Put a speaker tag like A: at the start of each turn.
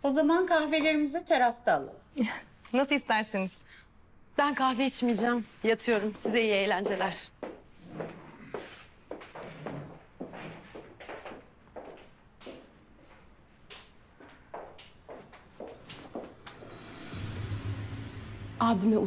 A: O zaman kahvelerimizi de terasta alalım.
B: Nasıl isterseniz.
C: Ben kahve içmeyeceğim. Yatıyorum. Size iyi eğlenceler. Abime